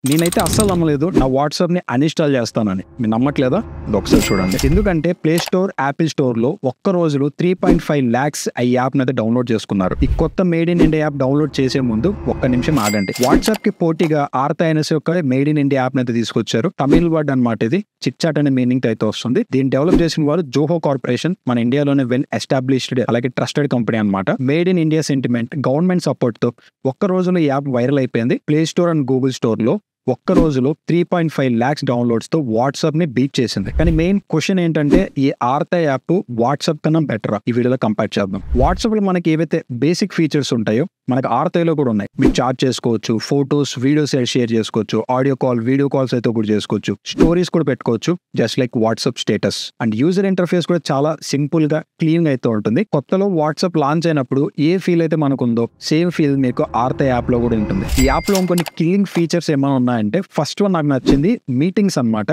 నేనైతే అస్సలు నమ్మలేదు నా వాట్సాప్ని అన్ఇన్స్టాల్ చేస్తానని. మీరు నమ్మట్లేదా? ఇది ఒకసారి చూడండి. ఎందుకంటే ప్లే స్టోర్, యాపిల్ స్టోర్లో ఒక్క రోజులో 3.5 lakhs ఈ యాప్ని అయితే డౌన్లోడ్ చేసుకున్నారు. ఈ కొత్త made in India app download చేసే ముందు ఒక్క నిమిషం ఆగండి. వాట్సాప్ కి పోటీగా ఆర్త అనేసి ఒక మేడ్ ఇన్ ఇండియా యాప్ అయితే తీసుకొచ్చారు. తమిళ్ వర్డ్ అనమాట ఇది. చిట్ చాట్ అనే మీనింగ్ అయితే వస్తుంది. దీన్ని డెవలప్ చేసిన వారు జోహో కార్పొరేషన్, మన ఇండియాలోనే వెల్ ఎస్టాబ్లిష్డ్ అలాగే ట్రస్టెడ్ కంపెనీ అనమాట. Made in India sentiment, government support తో ఒక్క రోజులో ఈ యాప్ వైరల్ అయిపోయింది. Play store and Google store లో ఒక్క రోజులో 3.5 lakhs డౌన్లోడ్స్ తో వాట్సాప్ ని బీట్ చేసింది. కానీ మెయిన్ క్వశ్చన్ ఏంటంటే ఈ ఆర్త యాప్ వాట్సాప్ కన్నా బెటరా? ఈ వీడియోలో కంపేర్ చేద్దాం. వాట్సాప్ లో మనకి ఏవైతే బేసిక్ ఫీచర్స్ ఉంటాయో మనకి ఆర్తలో కూడా ఉన్నాయి. మీరు చాట్ చేసుకోవచ్చు, ఫోటోస్, వీడియోస్ షేర్ చేసుకోవచ్చు, ఆడియో కాల్, వీడియో కాల్స్ అయితే కూడా చేసుకోవచ్చు, స్టోరీస్ కూడా పెట్టుకోవచ్చు, just like WhatsApp status. And user interface కూడా చాలా సింపుల్ గా క్లీన్ గా అయితే ఉంటుంది. కొత్తలో వాట్సాప్ లాంచ్ అయినప్పుడు ఏ ఫీల్ అయితే మనకు ఉందో సేమ్ ఫీల్ మీకు ఆర్త యాప్ లో కూడా ఉంటుంది. ఈ యాప్ లో కొన్ని కిల్లింగ్ ఫీచర్స్ ఏమైనా ఉన్నాయంటే ఫస్ట్ వన్ నాకు నచ్చింది మీటింగ్స్ అనమాట.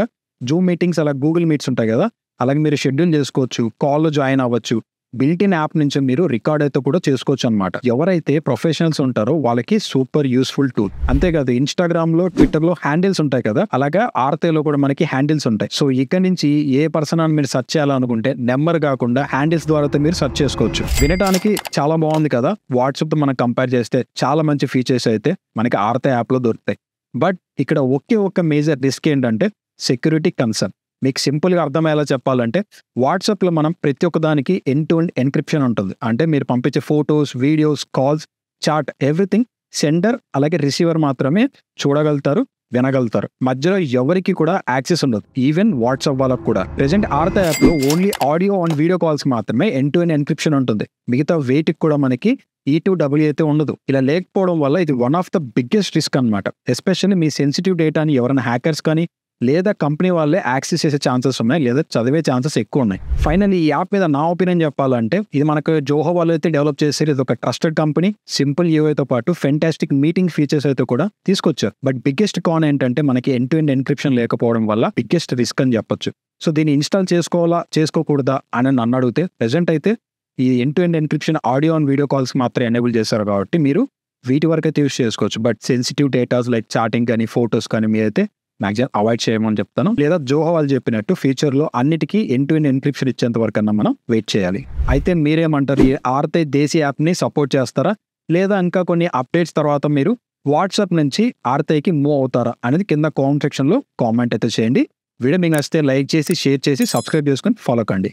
జూమ్ మీటింగ్స్, అలా గూగుల్ మీట్స్ ఉంటాయి కదా, అలాగే మీరు షెడ్యూల్ చేసుకోవచ్చు, కాల్లో జాయిన్ అవ్వచ్చు. బిల్ట్ ఇన్ యాప్ నుంచి మీరు రికార్డ్ అయితే కూడా చేసుకోవచ్చు అనమాట. ఎవరైతే ప్రొఫెషనల్స్ ఉంటారో వాళ్ళకి సూపర్ యూస్ఫుల్ టూల్. అంతేకాదు ఇన్స్టాగ్రామ్ లో, ట్విట్టర్ లో హ్యాండిల్స్ ఉంటాయి కదా, అలాగా ఆర్తేలో కూడా మనకి హ్యాండిల్స్ ఉంటాయి. సో ఇక్కడ నుంచి ఏ పర్సన్ అని మీరు సెర్చ్ చేయాలనుకుంటే నెంబర్ కాకుండా హ్యాండిల్స్ ద్వారా మీరు సెర్చ్ చేసుకోవచ్చు. వినడానికి చాలా బాగుంది కదా. వాట్సాప్ తో మనం కంపేర్ చేస్తే చాలా మంచి ఫీచర్స్ అయితే మనకి ఆర్త యాప్ లో దొరుకుతాయి. బట్ ఇక్కడ ఒకే ఒక్క మేజర్ రిస్క్ ఏంటంటే సెక్యూరిటీ కన్సర్న్. మీకు సింపుల్గా అర్థమయ్యేలా చెప్పాలంటే వాట్సాప్లో మనం ప్రతి ఒక్క దానికి ఎండ్ టు ఎండ్ ఎన్క్రిప్షన్ ఉంటుంది. అంటే మీరు పంపించే photos, videos, calls, chat, everything sender అలాగే రిసీవర్ మాత్రమే చూడగలుగుతారు, వినగలుగుతారు. మధ్యలో ఎవరికి కూడా యాక్సెస్ ఉండదు, ఈవెన్ వాట్సాప్ వాళ్ళకు కూడా. ప్రెసెంట్ ఆర్త యాప్లో only audio and video calls మాత్రమే ఎండ్ టు ఎండ్ ఎన్క్రిప్షన్ ఉంటుంది. మిగతా వేటికి కూడా మనకి E2W అయితే ఉండదు. ఇలా లేకపోవడం వల్ల ఇది one of the biggest risk అనమాట. ఎస్పెషల్లీ మీ సెన్సిటివ్ డేటాని ఎవరైనా హ్యాకర్స్ కానీ లేదా కంపెనీ వాళ్ళే యాక్సెస్ చేసే ఛాన్సెస్ ఉన్నాయి, లేదా చదివే ఛాన్సెస్ ఎక్కువ ఉన్నాయి. ఫైనల్లీ ఈ యాప్ మీద నా ఒపీనియన్ చెప్పాలంటే ఇది మనకు జోహో వాళ్ళు అయితే డెవలప్ చేశారు. ఇది ఒక ట్రస్టెడ్ కంపెనీ. సింపుల్ యూఐతో పాటు ఫెంటాస్టిక్ మీటింగ్ ఫీచర్స్ అయితే కూడా తీసుకొచ్చారు. బట్ బిగ్గెస్ట్ కాన్ ఏంటంటే మనకి ఎండ్ టు ఎండ్ ఎన్క్రిప్షన్ లేకపోవడం వల్ల బిగ్గెస్ట్ రిస్క్ అని చెప్పొచ్చు. సో దీన్ని ఇన్స్టాల్ చేసుకోవాలా, చేసుకోకూడదా అని నన్ను అడిగితే ప్రెసెంట్ అయితే ఈ end to end encryption audio and video calls మాత్రం ఎనేబుల్ చేశారు కాబట్టి మీరు వీటి వరకు అయితే యూస్ చేసుకోవచ్చు. But sensitive datas like chatting కానీ, ఫోటోస్ కానీ మీరైతే మ్యాక్సిమం అవాయిడ్ చేయమని చెప్తాను. లేదా జోహో వాళ్ళు చెప్పినట్టు ఫ్యూచర్లో అన్నిటికీ ఎండ్ టు ఎండ్ ఎన్క్రిప్షన్ ఇచ్చేంత వరకు అన్నా మనం వెయిట్ చేయాలి. అయితే మీరేమంటారు? ఈ ఆర్త దేశీ యాప్ని సపోర్ట్ చేస్తారా, లేదా ఇంకా కొన్ని అప్డేట్స్ తర్వాత మీరు వాట్సాప్ నుంచి ఆర్తకి మూవ్ అవుతారా అనేది కింద కామెంట్ సెక్షన్లో కామెంట్ అయితే చేయండి. వీడియో మీకు నచ్చితే లైక్ చేసి, షేర్ చేసి, సబ్స్క్రైబ్ చేసుకొని ఫాలో కండి.